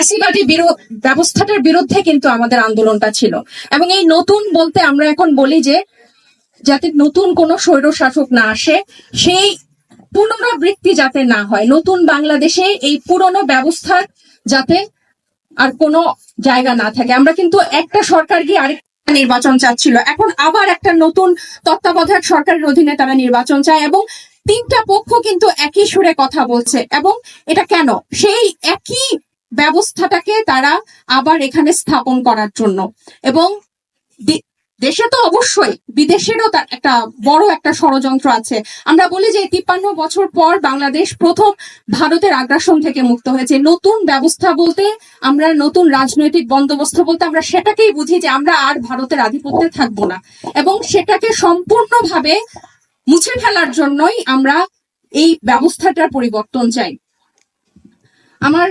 ফ্যাসিবাদী ব্যবস্থাটার বিরুদ্ধে কিন্তু আমাদের আন্দোলনটা ছিল। এবং এই নতুন বলতে আমরা এখন বলি যে যাতে নতুন কোন স্বৈর শাসক না আসে, সেই পুনরাবৃত্তি যাতে না হয়, নতুন বাংলাদেশে এই পুরনো ব্যবস্থার যাতে আর কোনো জায়গা না থাকে। আমরা কিন্তু একটা সরকার গিয়ে আরেকটা নির্বাচন চাচ্ছিল, এখন আবার একটা নতুন তত্ত্বাবধায়ক সরকারের অধীনে তারা নির্বাচন চায় এবং তিনটা পক্ষ কিন্তু একই সুরে কথা বলছে। এবং এটা কেন? সেই একই ব্যবস্থাটাকে তারা আবার এখানে স্থাপন করার জন্য। এবং দেশে তো অবশ্যই, বিদেশেরও তার একটা বড় একটা ষড়যন্ত্র আছে। আমরা বলি যে 53 বছর পর বাংলাদেশ প্রথম ভারতের আগ্রাসন থেকে মুক্ত হয়েছে। নতুন ব্যবস্থা বলতে, আমরা নতুন রাজনৈতিক বন্দোবস্ত বলতে আমরা সেটাকেই বুঝি যে আমরা আর ভারতের আধিপত্যে থাকবো না, এবং সেটাকে সম্পূর্ণভাবে মুছে ফেলার জন্যই আমরা এই ব্যবস্থাটার পরিবর্তন চাই। আমার